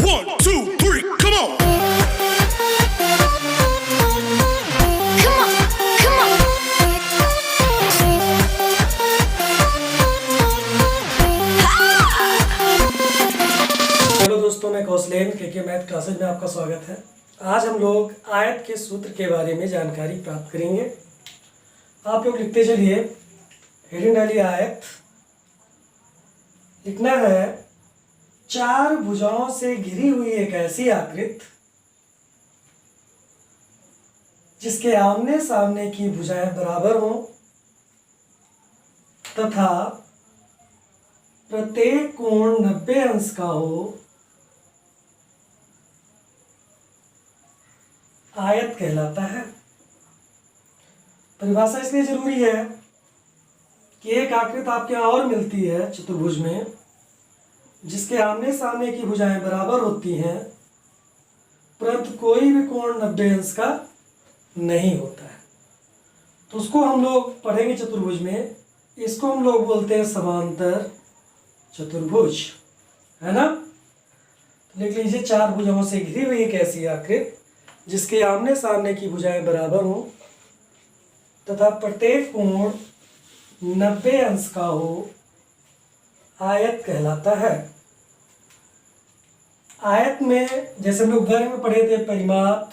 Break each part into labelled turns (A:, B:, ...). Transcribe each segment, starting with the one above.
A: 1, 2, 3, come on!
B: Come on, come on.
C: Hello दोस्तों, मैं कौशलेन के मैथ क्लासेज में आपका स्वागत है। आज हम लोग आयत के सूत्र के बारे में जानकारी प्राप्त करेंगे। आप लोग लिखते चलिए, हेडिंग डालिए आयत। लिखना है, चार भुजाओं से घिरी हुई एक ऐसी आकृति जिसके आमने सामने की भुजाएं बराबर हों तथा प्रत्येक कोण 90 अंश का हो, आयत कहलाता है। परिभाषा इसलिए जरूरी है कि एक आकृति आपके यहाँ और मिलती है चतुर्भुज में जिसके आमने सामने की भुजाएं बराबर होती हैं परंतु कोई भी कोण 90 अंश का नहीं होता है, तो उसको हम लोग पढ़ेंगे चतुर्भुज में। इसको हम लोग बोलते हैं समांतर चतुर्भुज, है ना। तो लिख लीजिए, चार भुजाओं से घिरी हुई एक ऐसी आकृति जिसके आमने सामने की भुजाएं बराबर हों तथा प्रत्येक कोण 90 अंश का हो, आयत कहलाता है। आयत में जैसे हम लोग वर्ग में पढ़े थे परिमाप,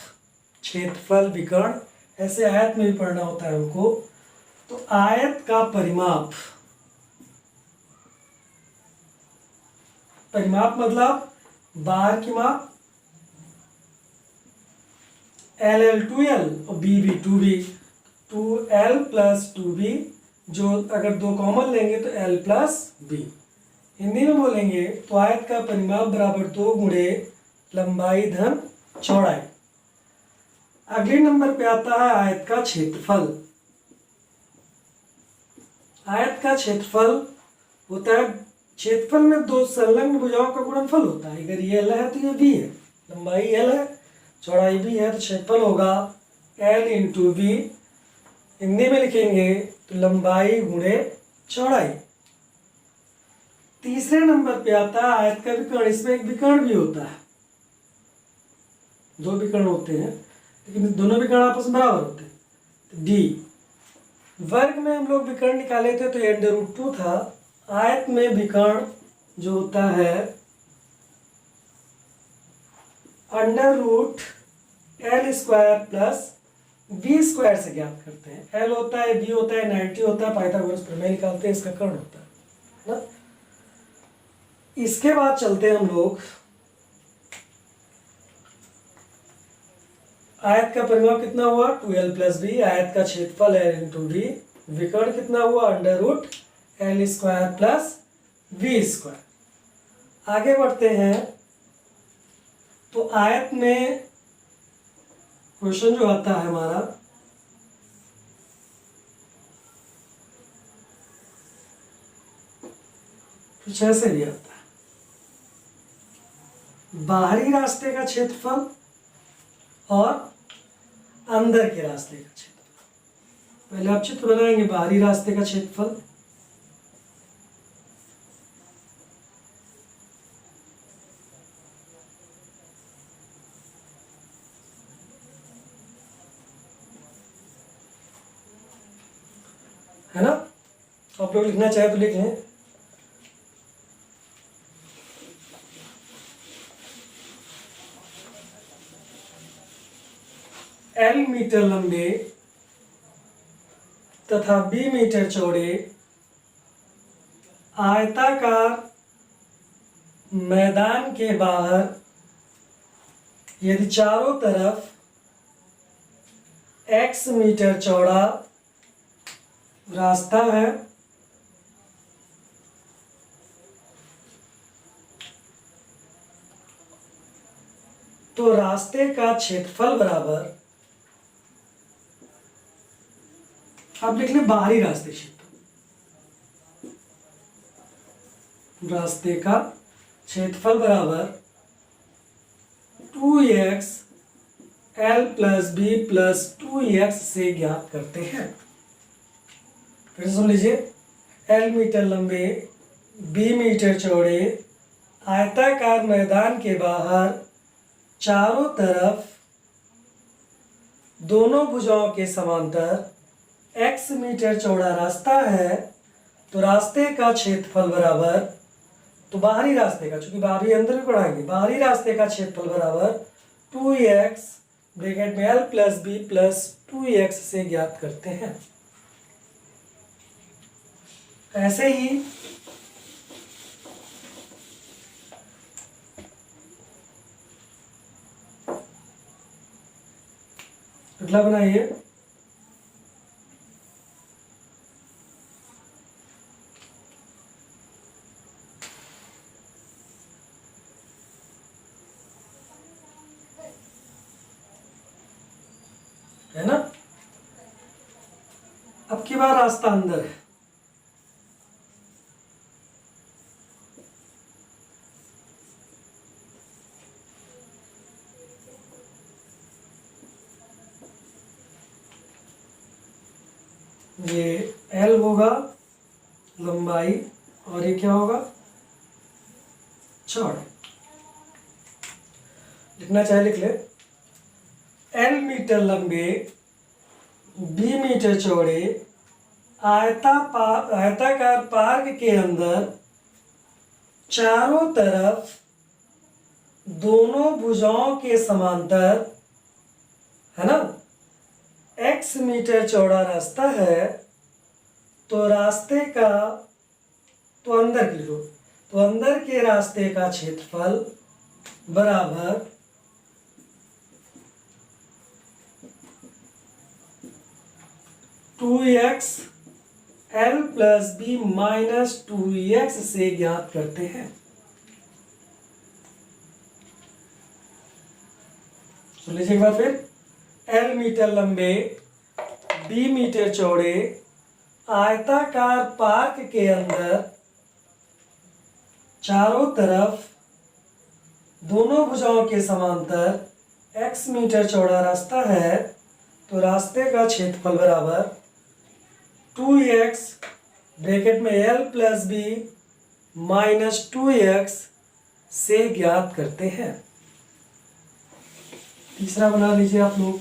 C: क्षेत्रफल, विकर्ण, ऐसे आयत में भी पढ़ना होता है हमको। तो आयत का परिमाप, परिमाप मतलब बाहर की माप, LL 2L और BB 2B, 2L plus 2B, जो अगर दो कॉमन लेंगे तो L प्लस B। हिंदी में बोलेंगे तो आयत का परिमाप बराबर 2 गुणे लंबाई धन चौड़ाई। अगले नंबर पे आता है आयत का क्षेत्रफल। आयत का क्षेत्रफल होता है, क्षेत्रफल में दो संलग्न भुजाओं का गुणनफल होता है। अगर ये L है तो ये B है, लंबाई L है, चौड़ाई B है, तो क्षेत्रफल होगा L इंटू B। हिंदी में लिखेंगे तो लंबाई गुणे चौड़ाई। तीसरे नंबर पे आता है आयत का विकर्ण। इसमें एक विकर्ण भी होता है, दो विकर्ण होते हैं लेकिन दोनों विकर्ण आपस में बराबर होते हैं। तो D वर्ग में हम लोग विकर्ण निकाले थे तो √2 था। आयत में विकर्ण जो होता है √L² प्लस B² से ज्ञात करते हैं। L होता है, B होता है, 90 होता है, पाइथागोरस प्रमेय निकालते हैं, इसका कर्ण होता है ना। इसके बाद चलते हैं हम लोग, आयत का परिमाप कितना हुआ 2L प्लस B, आयत का क्षेत्रफल L इंटू B, विकर्ण कितना हुआ √L² प्लस B²। आगे बढ़ते हैं तो आयत में क्वेश्चन जो आता है हमारा, कुछ ऐसे भी आता है, बाहरी रास्ते का क्षेत्रफल और अंदर के रास्ते का क्षेत्रफल। पहले आप चित्र बनाएंगे बाहरी रास्ते का क्षेत्रफल, है ना। आप लोग लिखना चाहे तो लिख लें। L मीटर लंबे तथा B मीटर चौड़े आयताकार मैदान के बाहर यदि चारों तरफ X मीटर चौड़ा रास्ता है तो रास्ते का क्षेत्रफल बराबर, आप लिख लें बाहरी रास्ते क्षेत्र, रास्ते का क्षेत्रफल बराबर 2x L plus B plus 2x से ज्ञात करते हैं। फिर सुन लीजिए, L मीटर लंबे, B मीटर चौड़े आयताकार मैदान के बाहर चारों तरफ दोनों भुजाओं के समांतर x मीटर चौड़ा रास्ता है, तो रास्ते का क्षेत्रफल बराबर, तो बाहरी रास्ते का, चूंकि बाहरी अंदर भी पढ़ाएंगे, बाहरी रास्ते का क्षेत्रफल बराबर 2x ब्रैकेट में l plus B plus 2x से ज्ञात करते हैं। ऐसे ही अगला बनाइए। है ना, अब की बार रास्ता अंदर है। ये L होगा लंबाई और ये क्या होगा, चौड़ाई। लिखना चाहे लिख ले। L मीटर लंबे, B मीटर चौड़े आयताकार पार्क के अंदर चारों तरफ दोनों भुजाओं के समांतर, है ना, x मीटर चौड़ा रास्ता है, तो रास्ते का, तो अंदर की लो, तो अंदर के रास्ते का क्षेत्रफल बराबर 2x l plus B minus 2x से ज्ञात करते हैं। सुन लीजिए एक बार फिर। L मीटर लंबे, B मीटर चौड़े आयताकार पार्क के अंदर चारों तरफ दोनों भुजाओं के समांतर x मीटर चौड़ा रास्ता है, तो रास्ते का क्षेत्रफल बराबर 2x ब्रैकेट में l plus B minus 2x से ज्ञात करते हैं। तीसरा बना लीजिए आप लोग।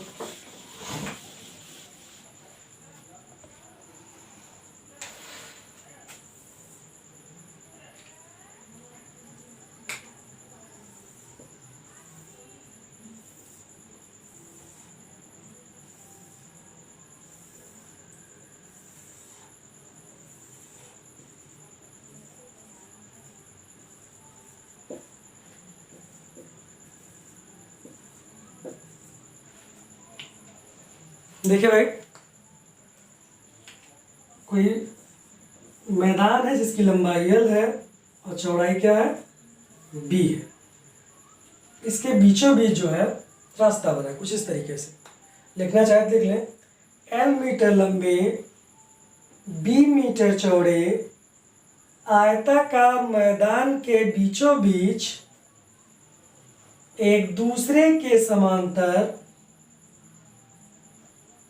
C: देखिए भाई, कोई मैदान है जिसकी लंबाई l है और चौड़ाई क्या है, b है। इसके बीचों बीच जो है रास्ता बना है कुछ इस तरीके से। लिखना चाहे तो लिख लें। l मीटर लंबे, b मीटर चौड़े आयताकार मैदान के बीचों बीच एक दूसरे के समांतर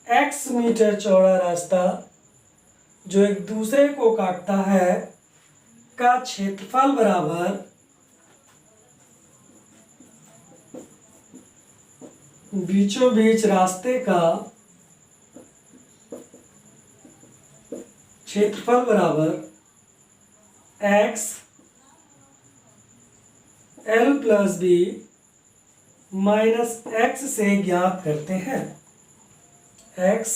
C: x मीटर चौड़ा रास्ता जो एक दूसरे को काटता है का क्षेत्रफल बराबर बीचों बीच रास्ते का क्षेत्रफल बराबर x l plus B minus x से ज्ञात करते हैं। x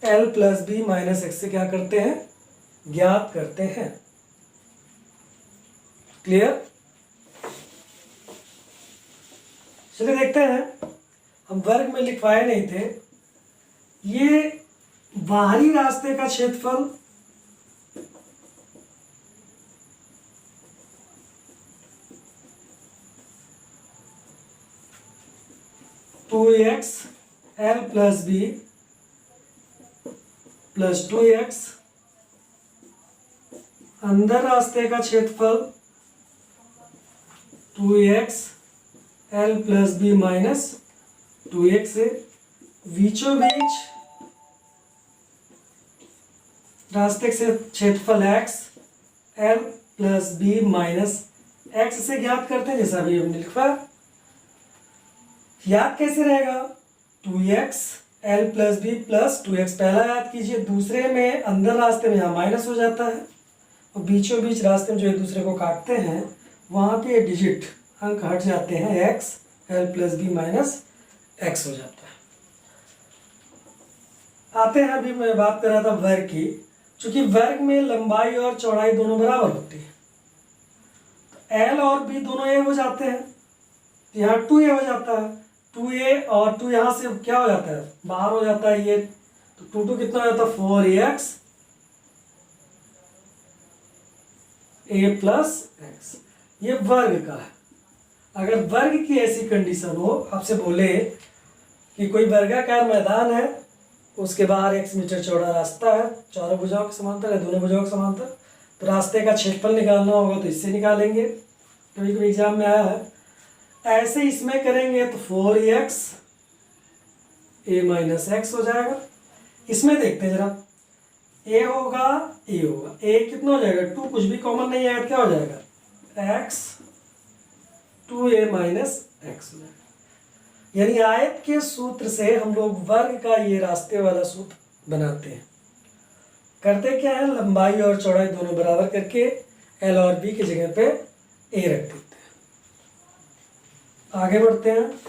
C: l plus B minus x से क्या करते हैं, ज्ञात करते हैं। क्लियर। चलिए देखते हैं, हम वर्ग में लिखवाए नहीं थे। ये बाहरी रास्ते का क्षेत्रफल two X L plus B plus 2x, अंदर रास्ते का क्षेत्रफल 2x l plus B minus 2x से, बीचों बीच रास्ते से क्षेत्रफल x l plus B minus X से ज्ञात करते हैं, जैसा अभी हमने लिखा। याद कैसे रहेगा? 2x l plus B plus 2x पहला याद कीजिए, दूसरे में अंदर रास्ते में यहाँ माइनस हो जाता है, और बीचों बीच रास्ते में जो एक दूसरे को काटते हैं वहाँ पे डिजिट अंक हट जाते हैं, x l plus B minus x हो जाता है। आते हैं, अभी मैं बात कर रहा था वर्ग की। चूंकि वर्ग में लंबाई और चौड़ाई दोनों बराबर होती है, तो l और b दोनों a हो जाते हैं, तो यहाँ 2a हो जाता है। 2a और 2 यहाँ से क्या हो जाता है, बाहर हो जाता है ये, तो 2 कितना हो जाता है 4ax a प्लस एक्स। ये वर्ग का है। अगर वर्ग की ऐसी कंडीशन हो, आपसे बोले कि कोई वर्गाकार मैदान है, उसके बाहर 1 मीटर चौड़ा रास्ता है, चारों भुजाओं के समांतर है, दोनों भुजाओं के समांतर, तो रास्ते का क्षेत्रफल निकालना होगा तो इससे निकालेंगे, कभी कभी एग्जाम में आया है। ऐसे इसमें करेंगे तो 4x a माइनस एक्स हो जाएगा। इसमें देखते हैं जरा, a होगा a होगा, a कितना हो जाएगा 2, कुछ भी कॉमन नहीं है, क्या हो जाएगा x 2a माइनस एक्स हो जाएगा। यानी आयत के सूत्र से हम लोग वर्ग का ये रास्ते वाला सूत्र बनाते हैं। करते क्या है, लंबाई और चौड़ाई दोनों बराबर करके l और b की जगह पे a रख देते हैं। आगे बढ़ते हैं।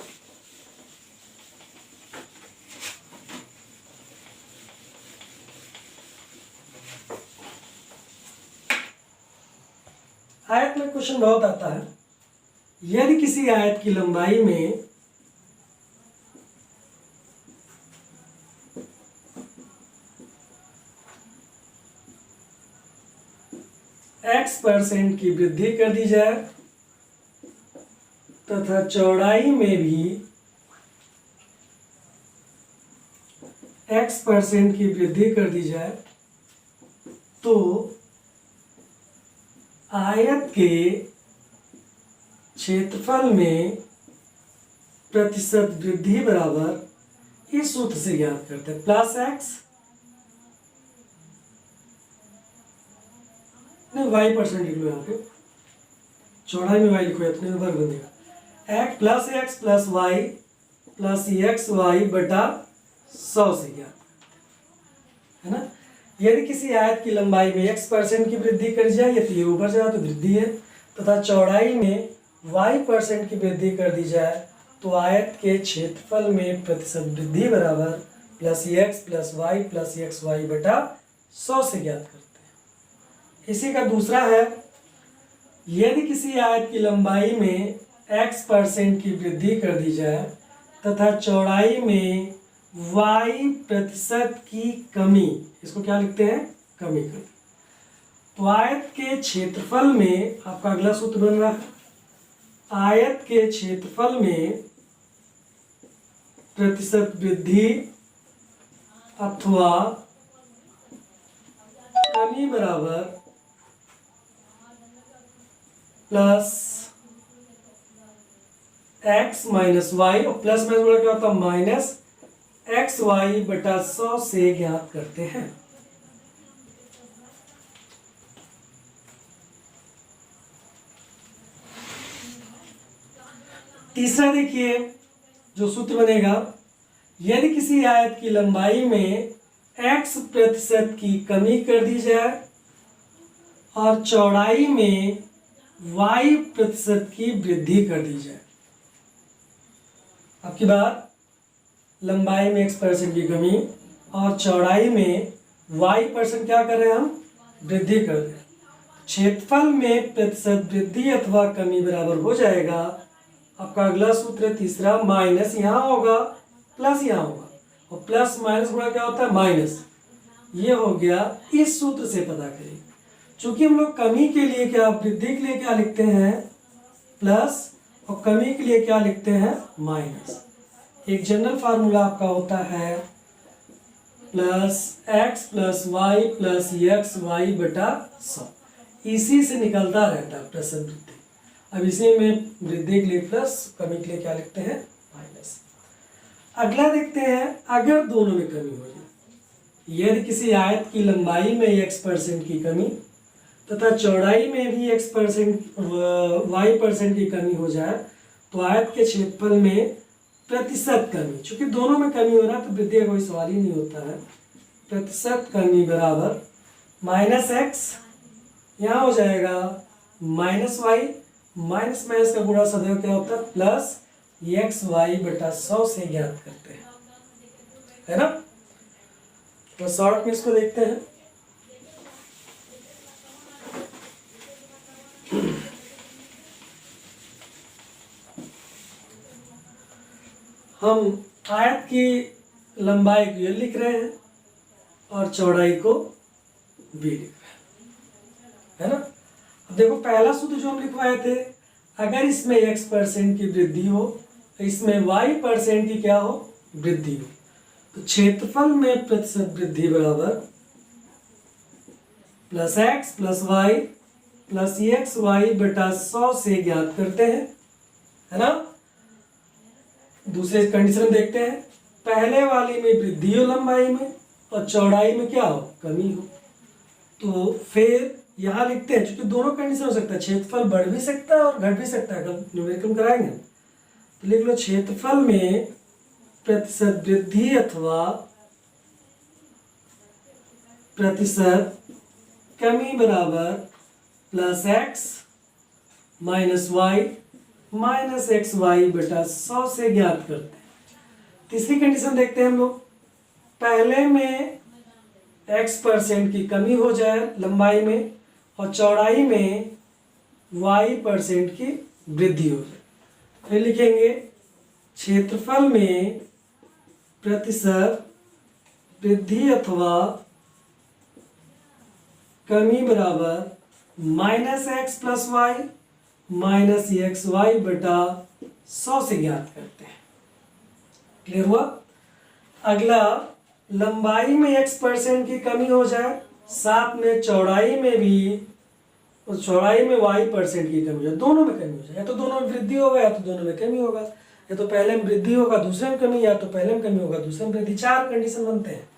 C: आयत में क्वेश्चन बहुत आता है। यदि किसी आयत की लंबाई में x% की वृद्धि कर दी जाए तथा चौड़ाई में भी x% की वृद्धि कर दी जाए, तो आयत के क्षेत्रफल में प्रतिशत वृद्धि बराबर इस सूत्र से ज्ञात करते हैं, प्लस एक्स नहीं y% लिख लो, यहाँ पे चौड़ाई में y लिखो, इतने में वर्ग बनेगा, x plus X plus Y plus X Y बटा 100 से ज्ञात है ना। यदि किसी आयत की लंबाई में x% की वृद्धि कर जाए, या तो ये ऊपर जाए तो वृद्धि है, तथा चौड़ाई में y% की वृद्धि कर दी जाए, तो आयत के क्षेत्रफल में प्रतिशत वृद्धि बराबर plus X plus Y plus X Y बटा 100 से ज्ञात करते हैं। इसी का दूसरा है, यदि किसी आयत की लंबाई में x% की वृद्धि कर दी जाए तथा चौड़ाई में y% की कमी, इसको क्या लिखते हैं, कमी कर, तो आयत के क्षेत्रफल में आपका अगला सूत्र बन रहा है, आयत के क्षेत्रफल में प्रतिशत वृद्धि अथवा कमी बराबर प्लस x माइनस वाई, और प्लस माइनस बड़ा क्या होता है माइनस एक्स वाई बटा 100 से ज्ञात करते हैं। तीसरा देखिए जो सूत्र बनेगा, यदि किसी आयत की लंबाई में x% की कमी कर दी जाए और चौड़ाई में y% की वृद्धि कर दी जाए। आपकी बात, लंबाई में x% की कमी और चौड़ाई में y% क्या कर रहे हैं हम, वृद्धि कर रहे हैं। क्षेत्रफल में प्रतिशत वृद्धि अथवा कमी बराबर हो जाएगा, आपका अगला सूत्र तीसरा, माइनस यहाँ होगा प्लस यहाँ होगा, और प्लस माइनस बड़ा क्या होता है माइनस, ये हो गया। इस सूत्र से पता करें, चूंकि हम लोग कमी के लिए क्या, वृद्धि के लिए क्या लिखते हैं प्लस, और कमी के लिए क्या लिखते हैं माइनस। एक जनरल फार्मूला आपका होता है plus X plus Y plus X Y बटा 100, इसी से निकलता रहता है प्रतिशत वृद्धि। अब इसी में वृद्धि के लिए प्लस, कमी के लिए क्या लिखते हैं माइनस। अगला देखते हैं, अगर दोनों में कमी हो जाए, यदि किसी आयत की लंबाई में x% की कमी तथा चौड़ाई में भी y% की कमी हो जाए तो आयत के क्षेत्रफल में प्रतिशत कमी, चूंकि दोनों में कमी हो रहा है तो वृद्धि का कोई सवाल ही नहीं होता है। प्रतिशत कमी बराबर -x, यहाँ हो जाएगा -y, माइनस माइनस का गुणा सदैव क्या होता है प्लस xy/100 से ज्ञात करते हैं, है ना। तो शॉर्ट में इसको देखते हैं। हम आयत की लंबाई को ये लिख रहे हैं और चौड़ाई को भी लिख रहे हैं, है ना। अब देखो पहला सूत्र जो हम लिखवाए थे, अगर इसमें x% की वृद्धि हो तो इसमें y% की क्या हो वृद्धि हो, तो क्षेत्रफल में प्रतिशत वृद्धि बराबर +x + y + xy/100 से ज्ञात करते हैं, है ना। दूसरे कंडीशन देखते हैं, पहले वाली में वृद्धि हो लंबाई में और चौड़ाई में क्या हो कमी हो, तो फिर यहाँ लिखते हैं, क्योंकि दोनों कंडीशन हो सकता है, क्षेत्रफल बढ़ भी सकता है और घट भी सकता है, कल न्यूमेरिकल कराएंगे तो लिख लो क्षेत्रफल में प्रतिशत वृद्धि अथवा प्रतिशत कमी बराबर +x - y - xy/100 से ज्ञात करते हैं। तीसरी कंडीशन देखते हैं हम लोग, पहले में x% की कमी हो जाए लंबाई में और चौड़ाई में y% की वृद्धि हो जाए, फिर लिखेंगे क्षेत्रफल में प्रतिशत वृद्धि अथवा कमी बराबर -x + y - xy/100 से ज्ञात करते हैं। क्लियर हुआ। अगला, लंबाई में x% की कमी हो जाए, साथ में चौड़ाई में भी, उस चौड़ाई में y% की कमी हो जाए, दोनों में कमी हो जाए, या तो दोनों में वृद्धि होगा या तो दोनों में कमी होगा, या तो पहले में वृद्धि होगा दूसरे में कमी, या तो पहले में कमी होगा दूसरे में वृद्धि, 4 कंडीशन बनते हैं।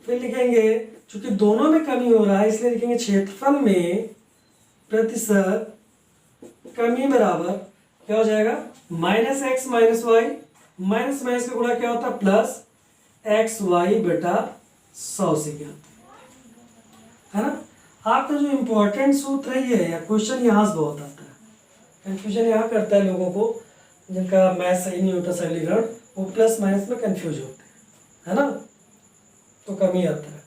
C: फिर लिखेंगे चूंकि दोनों में कमी हो रहा है इसलिए लिखेंगे क्षेत्रफल में प्रतिशत कमी बराबर क्या हो जाएगा -x - y, माइनस माइनस का गुणा क्या होता है प्लस xy/100 से ज्ञात है ना। आपका जो इम्पोर्टेंट सूत्र है ये है, या क्वेश्चन यहाँ से बहुत आता है, कंफ्यूजन यहाँ करता है लोगों को, जिनका मैथ सही नहीं होता सरलीकरण, वो प्लस माइनस में कंफ्यूज होते हैं, है ना, तो कमी आता रहता है।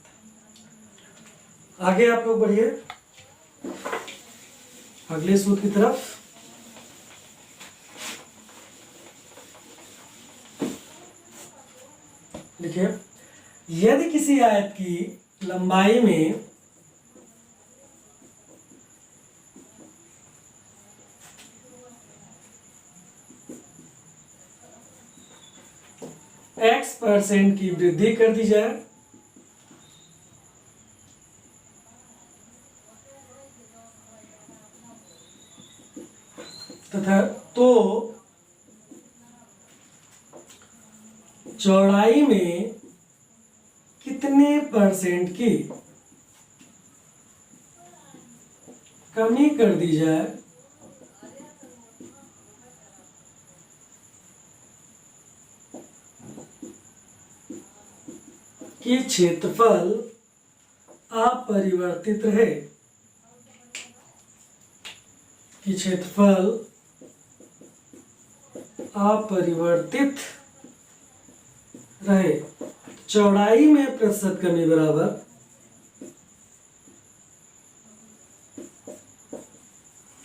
C: आगे आप लोग बढ़िए अगले सूत्र की तरफ। देखिए, यदि किसी आयत की लंबाई में x% की वृद्धि कर दी जाए तथा तो चौड़ाई में कितने % की कमी कर दी जाए कि क्षेत्रफल अपरिवर्तित रहे, कि क्षेत्रफल अपरिवर्तित रहे, चौड़ाई में प्रतिशत कमी बराबर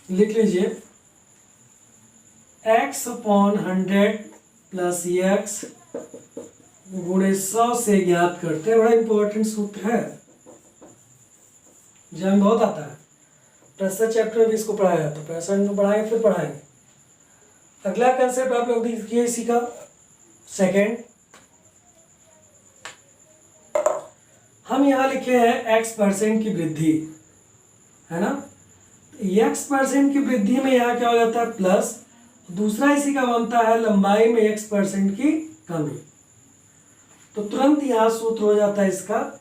C: लिख लीजिए x/100 प्लस x गुणे 100 से ज्ञात करते हैं। बड़ा इंपॉर्टेंट सूत्र है, जब बहुत आता है, प्रेशर चैप्टर में भी इसको पढ़ाया तो प्रेशर में पढ़ाएंगे फिर पढ़ाएंगे। अगला कंसेप्ट आप लोग देखिए इसी का सेकेंड, हम यहाँ लिखे हैं x% की वृद्धि, है ना। x% की वृद्धि में यहाँ क्या हो जाता है प्लस, दूसरा इसी का बनता है लंबाई में x% की कमी, तो तुरंत यहाँ सूत्र हो जाता है इसका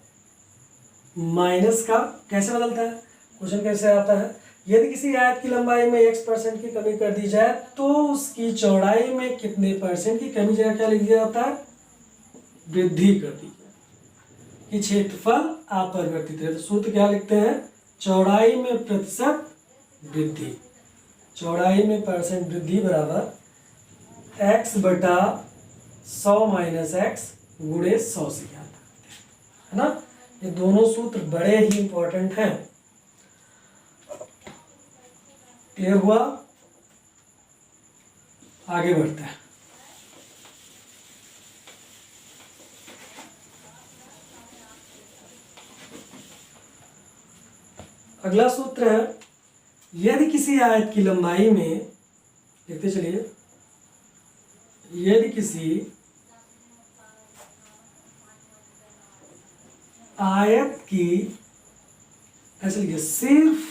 C: माइनस का। कैसे बदलता है, क्वेश्चन कैसे आता है, यदि किसी आयत की लंबाई में x% की कमी कर दी जाए तो उसकी चौड़ाई में कितने % की कमी जगह क्या लिख दिया जाता है, वृद्धि कर दी जाए कि क्षेत्रफल अपरिवर्तित रहे। तो सूत्र क्या लिखते हैं, चौड़ाई में प्रतिशत वृद्धि, चौड़ाई में परसेंट वृद्धि बराबर x बटा 100 माइनस x गुणे 100 से ज्ञात है ना। ये दोनों सूत्र बड़े ही इंपॉर्टेंट हैं। क्लियर हुआ, आगे बढ़ते हैं। अगला सूत्र है, यदि किसी आयत की लंबाई में, देखते चलिए, यदि किसी आयत की, ऐसे लिखिए, सिर्फ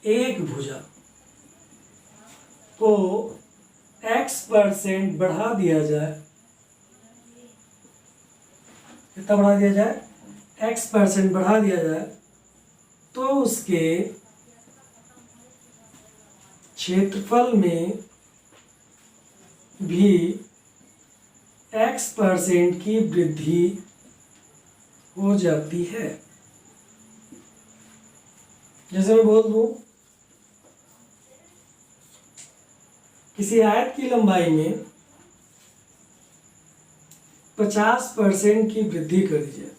C: एक भुजा को x% बढ़ा दिया जाए, कितना बढ़ा दिया जाए, x% बढ़ा दिया जाए, तो उसके क्षेत्रफल में भी x% की वृद्धि हो जाती है। जैसे मैं बोल दूं, किसी आयत की लंबाई में 50% की वृद्धि कर दी जाए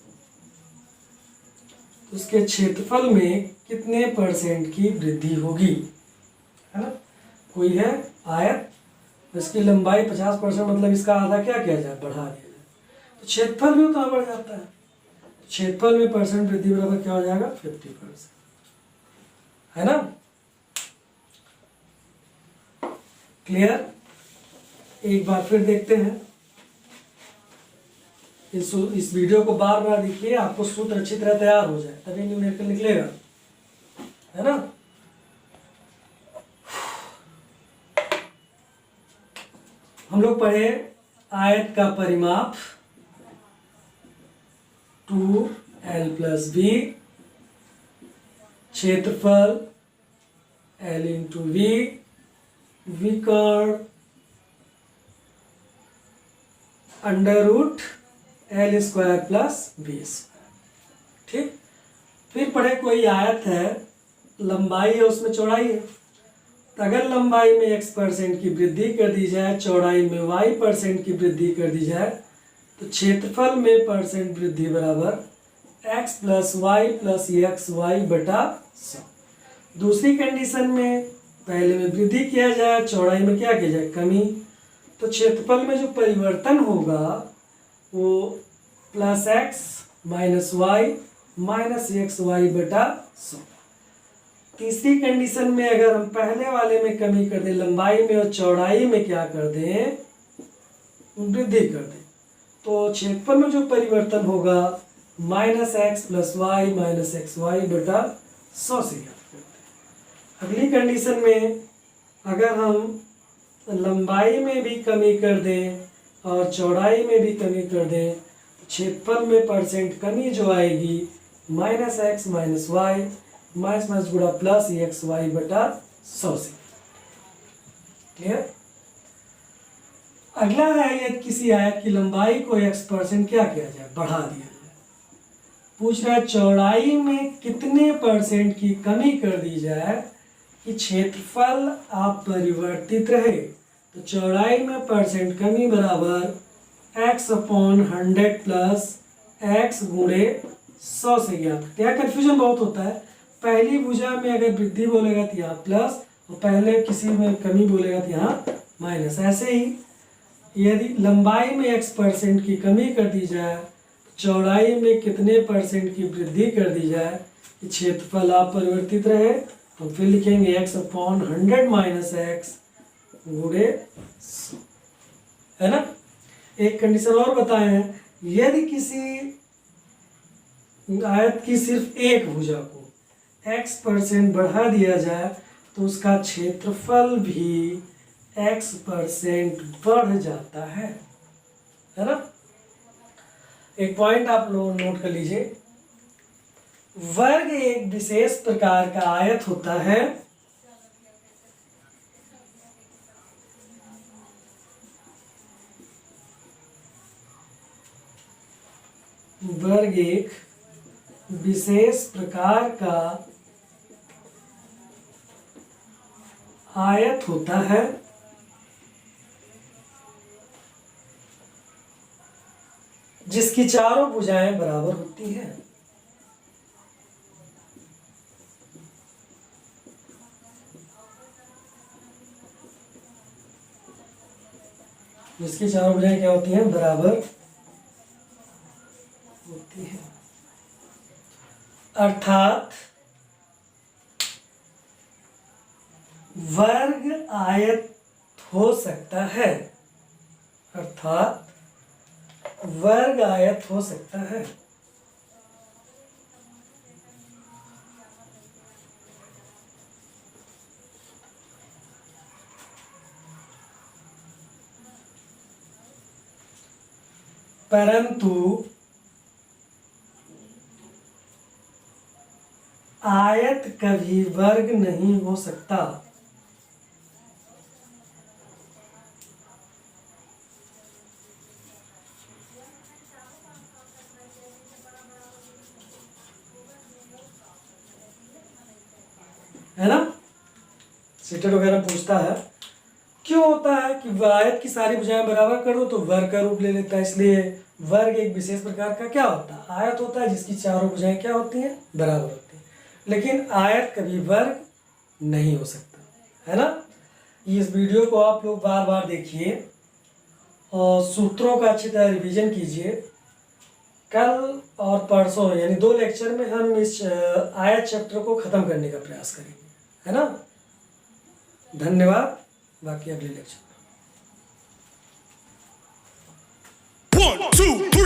C: तो उसके क्षेत्रफल में कितने % की वृद्धि होगी, है ना। कोई है आयत, इसकी लंबाई 50%, मतलब इसका आधा क्या किया जाए, बढ़ा दिया जाए, तो क्षेत्रफल भी उतना बढ़ जाता है। क्षेत्रफल में परसेंट वृद्धि बराबर क्या हो जाएगा, 50%, है ना। क्लियर, एक बार फिर देखते हैं, इस वीडियो को बार बार देखिए, आपको सूत्र अच्छी तरह तैयार हो जाए, तभी न्यूमेरिकल निकलेगा, है ना। हम लोग पढ़े आयत का परिमाप 2l + b, क्षेत्रफल l × v, विकर्ण √l² + b²। ठीक, फिर पढ़े कोई आयत है, लंबाई है, उसमें चौड़ाई है, तो अगर लंबाई में x% की वृद्धि कर दी जाए, चौड़ाई में y% की वृद्धि कर दी जाए, तो क्षेत्रफल में परसेंट वृद्धि बराबर x + y + xy बटा 100। दूसरी कंडीशन में पहले में वृद्धि किया जाए, चौड़ाई में क्या किया जाए, कमी, तो क्षेत्रफल में जो परिवर्तन होगा वो +x - y - xy बटा 100। तीसरी कंडीशन में अगर हम पहले वाले में कमी कर दें, लंबाई में और चौड़ाई में क्या कर दें, वृद्धि कर दें, तो क्षेत्रफल में जो परिवर्तन होगा -x + y - xy बटा 100 से ज्ञात करते हैं। अगली कंडीशन में अगर हम लंबाई में भी कमी कर दें और चौड़ाई में भी कमी कर दें, क्षेत्रफल में परसेंट कमी जो आएगी -x - y माइनस गुणा प्लस xy बटा 100 से। क्लियर। अगला है, यदि किसी आयत की लंबाई को x% क्या किया जाए, बढ़ा दिया जाए। पूछ रहा है चौड़ाई में कितने % की कमी कर दी जाए कि क्षेत्रफल अपरिवर्तित रहे, तो चौड़ाई में परसेंट कमी बराबर x/100 प्लस x गुणे 100 से ज्ञात करते हैं। कन्फ्यूजन बहुत होता है, पहली भुजा में अगर वृद्धि बोलेगा तो यहाँ प्लस, और पहले किसी में कमी बोलेगा तो यहाँ माइनस। ऐसे ही यदि लंबाई में x% की कमी कर दी जाए, चौड़ाई में कितने % की वृद्धि कर दी जाए कि क्षेत्रफल अपरिवर्तित रहे, तो फिर लिखेंगे x/100 माइनस x गुणे 100, है ना। एक कंडीशन और बताए हैं, यदि किसी आयत की सिर्फ एक भुजा को x% बढ़ा दिया जाए तो उसका क्षेत्रफल भी x% बढ़ जाता है ना। एक पॉइंट आप लोग नोट कर लीजिए, वर्ग एक विशेष प्रकार का आयत होता है वर्ग एक विशेष प्रकार का आयत होता है जिसकी चारों भुजाएं बराबर होती हैं। जिसकी चारों भुजाएं क्या होती हैं? बराबर होती हैं। अर्थात वर्ग आयत हो सकता है, अर्थात वर्ग आयत हो सकता है। परंतु आयत कभी वर्ग नहीं हो सकता। है ना? सीटेट वगैरह पूछता है क्यों होता है कि आयत की सारी भुजाएं बराबर करो तो वर्ग का रूप ले लेता है। इसलिए वर्ग एक विशेष प्रकार का क्या होता है? आयत होता है जिसकी चारों भुजाएं क्या होती हैं? बराबर होती हैं। लेकिन आयत कभी वर्ग नहीं हो सकता, है ना? इस वीडियो को आप लोग बार बार देखिए और सूत्रों का अच्छी तरह रिवीजन कीजिए। कल और परसों यानी 2 लेक्चर में हम इस आयत चैप्टर को ख़त्म करने का प्रयास करेंगे, है ना? धन्यवाद। बाकी अगले लेक्चर।
A: 1, 2, 3